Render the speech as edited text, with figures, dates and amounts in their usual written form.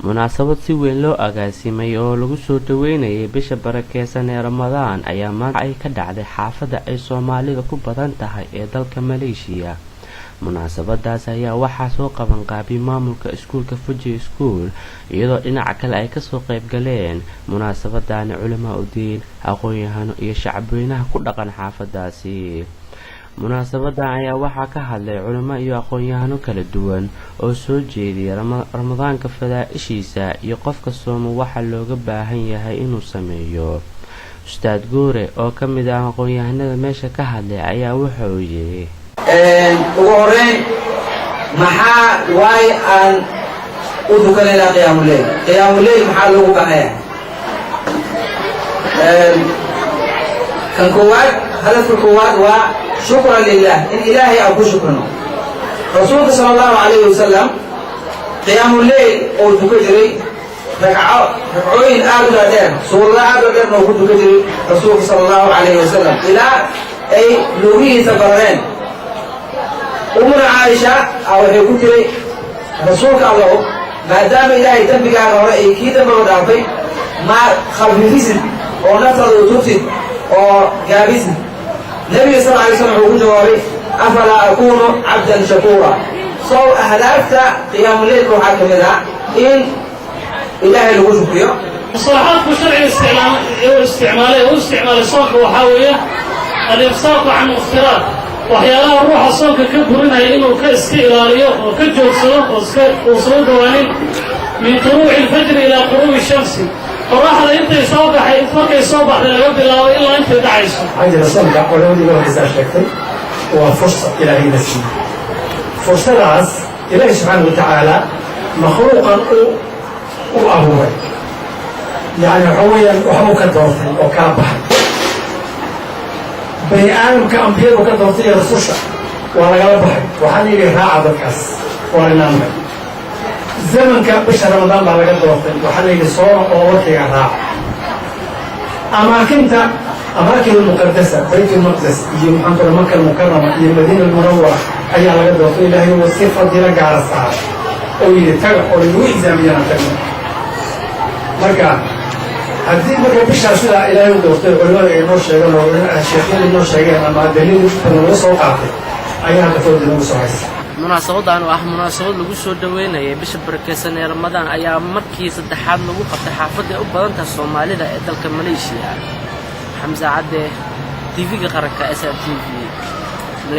munaasabad si weyn loo agaasimay oo lagu soo dhaweynayay bisha barakeysan ee Ramadaan ayaa maanta ay ka dhacday xaafadda ay Soomaalida ku badan tahay ee dalka Malaysia. munaasabadaas ayaa waxaa soo qaban qaabiyay maamulka iskuulka Fuji School iyadoo dhinaca kale ay ka soo qayb galeen munaasabadani culimo u diin aqoon-yahano iyo shacabweynaha ku dhaqan xaafadaasi. munaasabadan ayaa waxaa ka hadlay culimo iyo aqoon-yahano kala duwan oo soo jeediyay Ramadaanka fadaa'ishiisa iyo qofka soomo waxa looga baahan yahay inuu sameeyo. Ustaad Goore oo ka mid ah aqoon-yahanada meesha ka hadlay ayaa waxa uu yiri ugu horeyn maxaa waay aan u dukanayna qiyaamul layl maxaa lagu baahanyaa kan koowaad hadafka koowaad waa shukran lillah in ilaahay aan ku shukrano. rasuulka sallallahu alayhi wasallam qiyaamul layl oo dukan jiray ragcooyin aad u dheer suurada aad u dheer oo ku dukan jiray rasuulka sallallahu alayhi wasallam ilaa ay lugihiisa barareen. umuna Caaisha waxay ku tiri rasuulka Allah maadaama ilaahay dambigaaga hore ay kii dambe u dhaafay ma khafiifisid oo naftaada u tubtid oo gaabisid. nabiga sallallahu alayhi wasallam wuxuu jawaabay afala akunu cabdan shakura. soo ahdaafta qiyaamul layl waxaa ka mid ah in ilaahay lagu shukriyo. صلاحات شرعي استعمال الصوت وحاوية الإفساق عن افتراض وحيالها الروح الصوت كبرنا إنه كاستئلالية وكجوصة وصول دوانين من طلوع الفجر إلى غروب الشمس. الراحة أنت يصوبح يفرق يصوبح للعبد الله إلا أنت دعيش. عندنا صنع ولو دي ما حساش لكتن وفرصة إلهي نسي فرصة راس إلهي سبحانه وتعالى مخلوقا وأبوه يعني حويا وحوكا دورتين وكابح بني آدم كأنبياء وكدورتين رسوشة وأنا قال بحي وحني لي راعة بالكاس وأنا نامي زمن كان بشهر رمضان بعد قدورتين وحني لي صورة ووكي راعة. أماكن المقدسة بيت المقدس يجي محمد مكة المكرمة يجي المدينة المنورة أي على قدورتين إلهي والصفة دي رجع على الساعة ويتابع ويوي زميانا تاني مركا هذه مركا بشهر سنة إلهي ودورتين علماء إنور شيئا الشيخين إنور شيئا أما الدليل تنوصوا قاطع أيها تفضل نوصوا عيسى. munaasabadan oo ah munaasabad lagu soo dhaweynayay bisha barakeysan ee Ramadaan ayaa markii saddexaad lagu qabtay xaafadda u badan tahay Soomaalida ee dalka Malaysia. Xamza Cadde TV-ga qaranka SRTV.